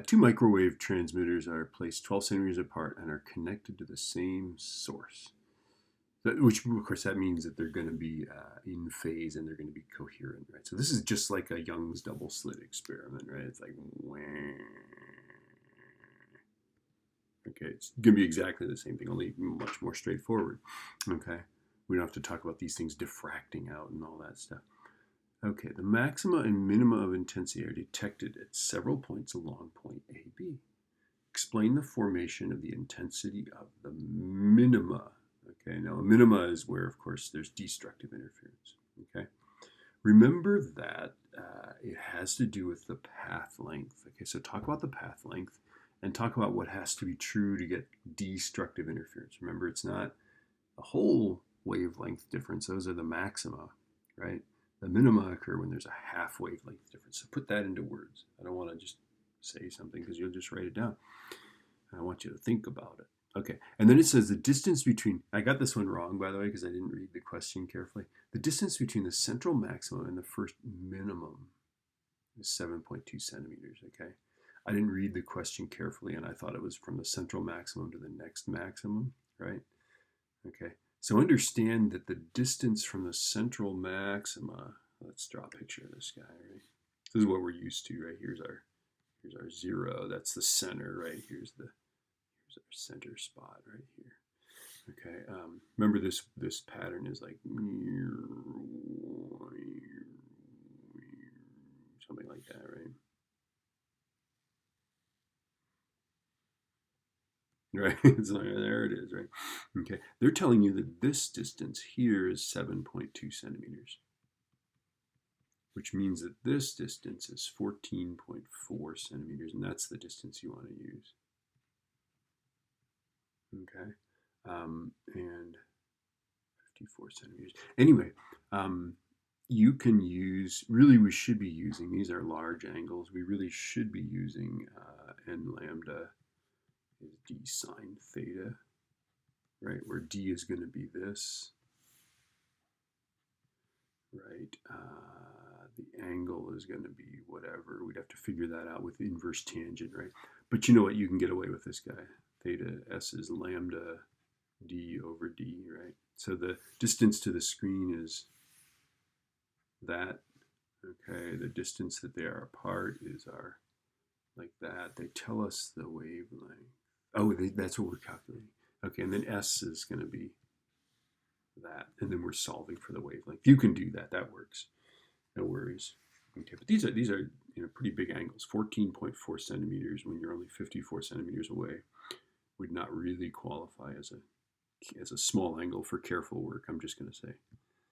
Two microwave transmitters are placed 12 centimeters apart and are connected to the same source. Which, of course, that means that they're going to be in phase and they're going to be coherent, right? So this is just like a Young's double slit experiment, right? It's like, wah. Okay, it's going to be exactly the same thing, only much more straightforward. Okay, we don't have to talk about these things diffracting out and all that stuff. Okay, the maxima and minima of intensity are detected at several points along point AB. Explain the formation of the intensity of the minima. Okay, now a minima is where, of course, there's destructive interference. Okay, remember that it has to do with the path length. Okay, so talk about the path length and talk about what has to be true to get destructive interference. Remember, it's not a whole wavelength difference. Those are the maxima, right? The minima occur when there's a half wavelength difference. So put that into words. I don't want to just say something because you'll just write it down. I want you to think about it. Okay, and then it says the distance between, I got this one wrong, by the way, because I didn't read the question carefully. The distance between the central maximum and the first minimum is 7.2 centimeters, okay? I didn't read the question carefully, and I thought it was from the central maximum to the next maximum, right? Okay, so understand that the distance from the central maxima, let's draw a picture of this guy, right? This is what we're used to, right? Here's our zero, that's the center, right? Here's our center spot right here. Okay, remember this pattern is like something like that, right? Right, so there it is, right? Okay, they're telling you that this distance here is 7.2 centimeters, which means that this distance is 14.4 centimeters, and that's the distance you want to use. Okay, and 54 centimeters. Anyway, you can use, really we should be using, these are large angles, we really should be using n lambda is d sine theta, right, where d is going to be this, right, the angle is going to be whatever, we'd have to figure that out with inverse tangent, right, but you know what, you can get away with this guy, theta s is lambda d over d, right, so the distance to the screen is that, okay, the distance that they are apart is our, like that, they tell us the wavelength, oh, that's what we're calculating, okay, and then s is going to be that, and then we're solving for the wavelength. You can do that, that works, no worries. Okay, but these are pretty big angles. 14.4 centimeters when you're only 54 centimeters away would not really qualify as a small angle for careful work, I'm just going to say.